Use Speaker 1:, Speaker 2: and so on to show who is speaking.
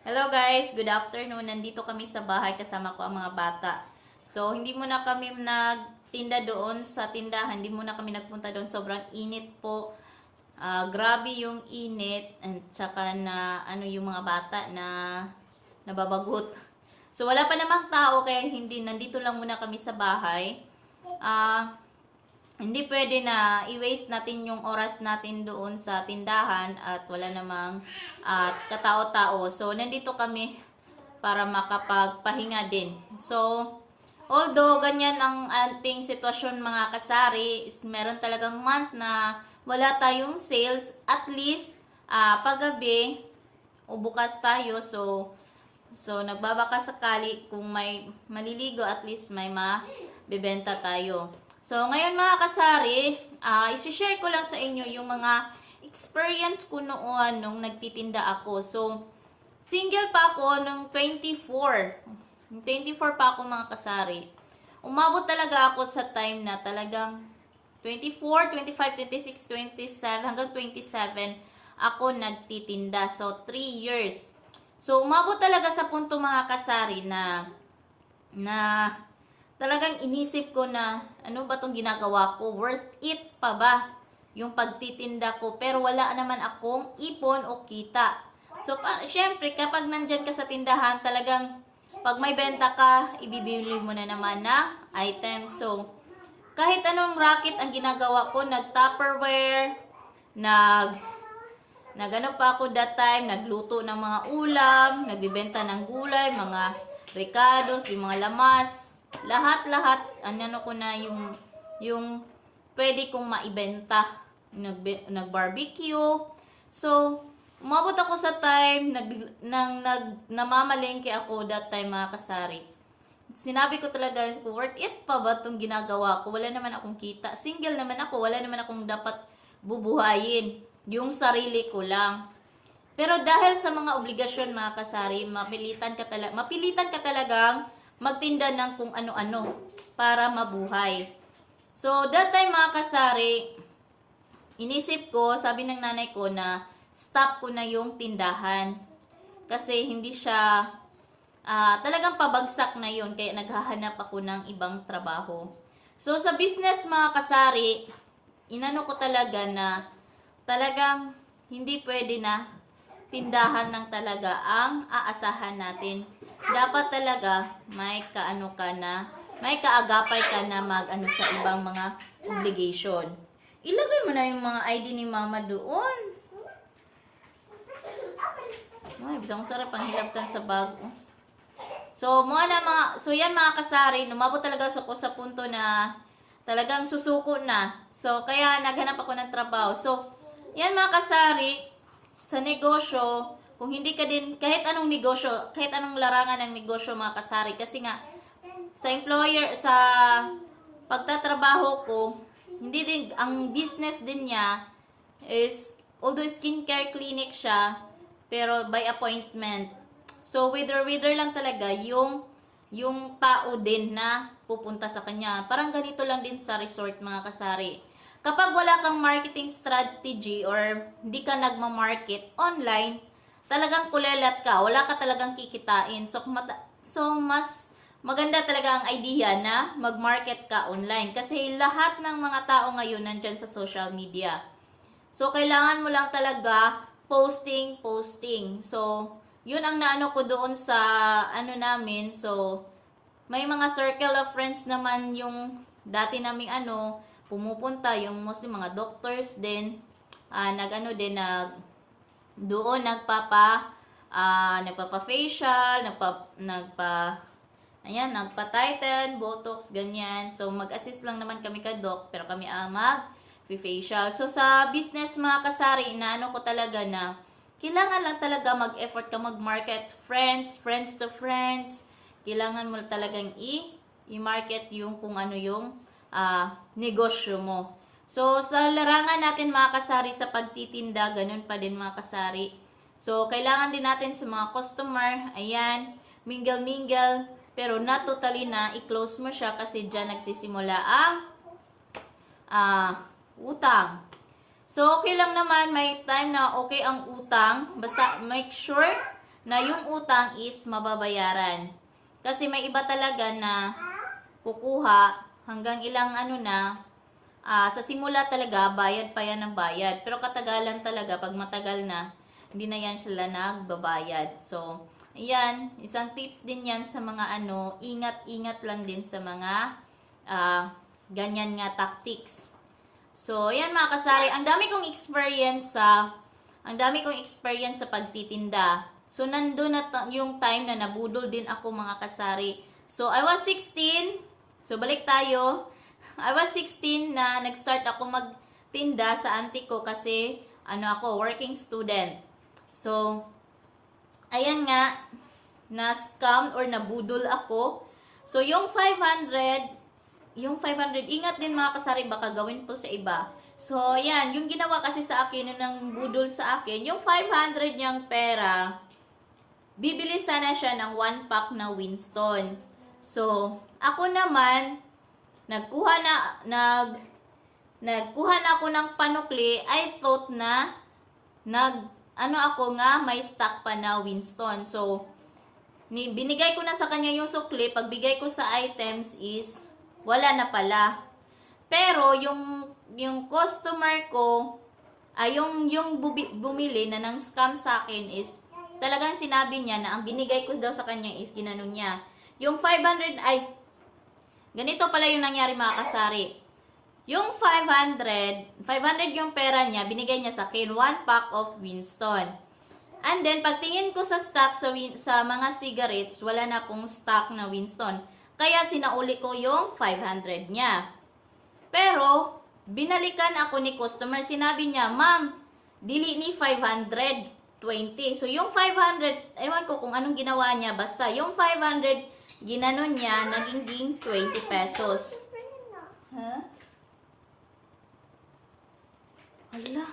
Speaker 1: Hello guys, good afternoon. Nandito kami sa bahay kasama ko ang mga bata. So, hindi muna kami nagtinda doon sa tindahan. Hindi muna kami nagpunta doon. Sobrang init po. Grabe yung init. At saka na yung mga bata na nababagot. So, wala pa namang tao kaya hindi. Nandito lang muna kami sa bahay. Hindi pwede na i-waste natin yung oras natin doon sa tindahan at wala namang katao-tao. So, nandito kami para makapagpahinga din. So, although ganyan ang ating sitwasyon mga kasari, meron talagang month na wala tayong sales, at least paggabi o bukas tayo. So nagbabaka sakali kung may maliligo, at least may mabibenta tayo. So, ngayon mga kasari, isi-share ko lang sa inyo yung mga experience ko noon nung nagtitinda ako. So, single pa ako nung 24. 24 pa ako mga kasari. Umabot talaga ako sa time na talagang 24, 25, 26, 27, hanggang 27 ako nagtitinda. So, 3 years. So, umabot talaga sa punto mga kasari na talagang inisip ko na ano ba tong ginagawa ko? Worth it pa ba yung pagtitinda ko? Pero wala naman akong ipon o kita. So, syempre, kapag nandyan ka sa tindahan, talagang pag may benta ka, ibibili mo na naman na item. So, kahit anong racket ang ginagawa ko, nag-Tupperware, nagano pa ako that time, nagluto ng mga ulam, nagbibenta ng gulay, mga ricados, yung mga lamas, lahat ano ko na yung pwede kong maibenta. Nag-barbecue. So, umabot ako sa time namamalengke ako that time mga kasari. Sinabi ko talaga, worth it pa ba itong ginagawa ko? Wala naman akong kita. Single naman ako. Wala naman akong dapat bubuhayin. Yung sarili ko lang. Pero dahil sa mga obligasyon mga kasari, mapilitan ka talagang magtinda ng kung ano-ano para mabuhay. So, that time mga kasari, inisip ko, sabi ng nanay ko na stop ko na yung tindahan. Kasi hindi siya, talagang pabagsak na yun. Kaya naghahanap ako ng ibang trabaho. So, sa business mga kasari, inano ko talaga na talagang hindi pwede na tindahan lang talaga ang aasahan natin. Dapat talaga may may kaagapay ka na sa ibang mga obligation. Ilagay mo na yung mga ID ni mama doon. Ay, bisang sarap ang hilabtan sa bag. So, yan mga kasari, lumabot talaga ako sa punto na talagang susuko na. So, kaya naghanap ako ng trabaho. So, yan mga kasari, sa negosyo, kung hindi ka din, kahit anong negosyo, kahit anong larangan ng negosyo mga kasari, kasi nga, sa employer, sa pagtatrabaho ko, hindi din, ang business din niya is, although skincare clinic siya, pero by appointment. So, wither lang talaga yung tao din na pupunta sa kanya. Parang ganito lang din sa resort mga kasari. Kapag wala kang marketing strategy or hindi ka nagma-market online, talagang kulelat ka, wala ka talagang kikitain. So mas maganda talaga ang idea na mag-market ka online. Kasi lahat ng mga tao ngayon nandyan sa social media. So, kailangan mo lang talaga posting. So, yun ang naano ko doon sa namin. So, may mga circle of friends naman yung dati naming pumupunta, yung mostly mga doctors din, doon nagpapa-facial, nagpa-tighten, botox, ganyan. So, mag-assist lang naman kami ka doc, pero kami mag-facial. So, sa business mga kasari, inaano ko talaga na kailangan lang talaga mag-effort ka mag-market, friends to friends. Kailangan mo talagang i-market yung kung ano yung negosyo mo. So, sa larangan natin mga kasari sa pagtitinda, ganun pa din mga kasari. So, kailangan din natin sa mga customer, ayan, mingle, pero not totally na i-close mo siya kasi dyan nagsisimula ang utang. So, okay lang naman, may time na okay ang utang, basta make sure na yung utang is mababayaran. Kasi may iba talaga na kukuha hanggang ilang ano na, sa simula talaga, bayad pa yan ng bayad. Pero katagalan talaga, pag matagal na, hindi na yan sila nagbabayad. So, ayan, isang tips din yan sa mga ano, ingat-ingat lang din sa mga ganyan nga tactics. So, ayan mga kasari, ang dami kong experience sa pagtitinda. So, nandun na yung time na nabudol din ako mga kasari. So, I was 16. So, balik tayo. I was 16 na nag-start ako magtinda sa auntie ko kasi ako, working student. So, ayan nga, na-scam or nabudol ako. So, yung 500, ingat din mga kasari, baka gawin to sa iba. So, ayan, yung ginawa kasi sa akin, nang budol sa akin, yung 500 niyang pera, bibili sana siya ng 1 pack na Winston. So, ako naman, nagkuha na ako ng panukli. I thought na, may stock pa na Winston. So, binigay ko na sa kanya yung sukli, pagbigay ko sa items is, wala na pala. Pero, yung customer ko, yung bumili na ng scam sa akin is, talagang sinabi niya na ang binigay ko daw sa kanya is ginanon niya. Yung 500, ganito pala yung nangyari mga kasari. Yung 500 yung pera niya, binigay niya sa akin, 1 pack of Winston. And then, pagtingin ko sa stock sa mga cigarettes, wala na pong stock na Winston. Kaya sinauli ko yung 500 niya. Pero, binalikan ako ni customer. Sinabi niya, ma'am, dili ni 520. So, yung 500, ewan ko kung anong ginawa niya. Basta, yung 500, ginanon niya, naging 20 pesos. Ha? Hala.